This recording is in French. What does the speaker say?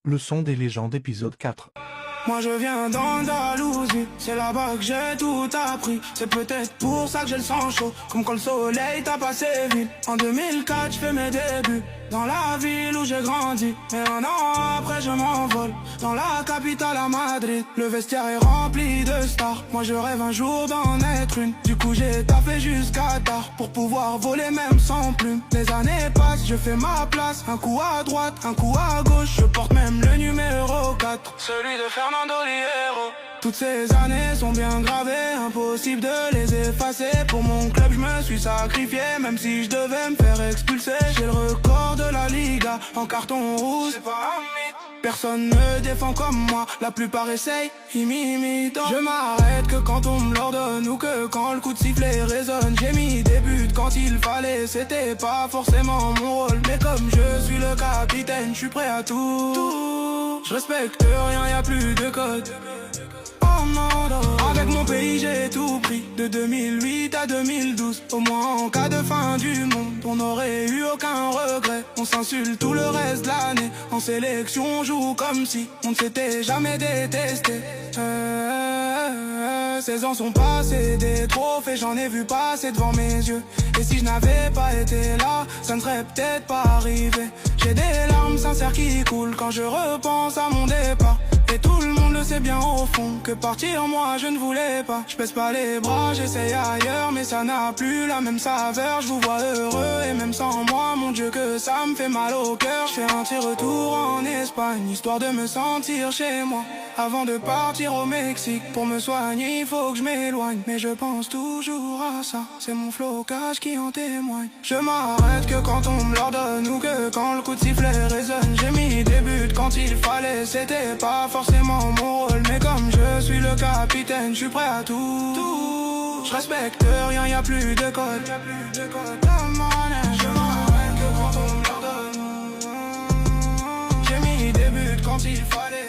Le son des légendes épisode 4. Moi je viens d'Andalousie, c'est là-bas que j'ai tout appris. C'est peut-être pour ça que j'ai le sang chaud, comme quand le soleil t'a passé vite. En 2004 je fais mes débuts, dans la ville où j'ai grandi. Mais un an après je m'envole, dans la capitale à Madrid. Le vestiaire est rempli de stars, moi je rêve un jour d'en être une. Du coup j'ai taffé jusqu'à tard, pour pouvoir voler même sans plume. Les années passent, je fais ma place, un coup à droite, un coup à gauche. Je porte même le numéro 4, celui de Fernando Hierro. Toutes ces années sont bien gravées, impossible de les effacer. Pour mon club je me suis sacrifié, même si je devais me faire expulser. J'ai le record de la Liga, en carton rouge, c'est pas un mythe. Personne ne défend comme moi, la plupart essayent, ils m'imitent. Je m'arrête que quand on me l'ordonne, ou que quand le coup de sifflet résonne. J'ai mis des buts quand il fallait, c'était pas forcément mon rôle. Mais comme je suis le capitaine, je suis prêt à tout. Je respecte rien, y a plus de code. Oh non, non. Avec mon pays j'ai tout pris, de 2008 à 2012. Au moins en cas de fin du monde, on n'aurait eu aucun regret. On s'insulte tout le reste de l'année, en sélection on joue comme si on ne s'était jamais détesté. 16 ans sont passés, des trophées j'en ai vu passer devant mes yeux. Et si je n'avais pas été là, ça ne serait peut-être pas arrivé. J'ai des larmes sincères qui coulent quand je repense à mon départ. Et tout le monde le sait bien au fond, que partir moi je ne voulais pas. Je baisse pas les bras, j'essaye ailleurs, mais ça n'a plus la même saveur. Je vous vois heureux et même sans moi, mon Dieu que ça me fait mal au cœur. Je fais un petit retour en Espagne, histoire de me sentir chez moi. Avant de partir au Mexique, pour me soigner il faut que je m'éloigne. Mais je pense toujours à ça, c'est mon flocage qui en témoigne. Je m'arrête que quand on me l'ordonne, ou que quand le coup de sifflet résonne. J'ai mis des buts quand il fallait, c'était pas forcément mon rôle. Mais comme je suis le capitaine, je suis prêt à tout. Je respecte rien, y a plus de code. Je m'arrête que quand on me l'ordonne. J'ai mis des buts quand il fallait.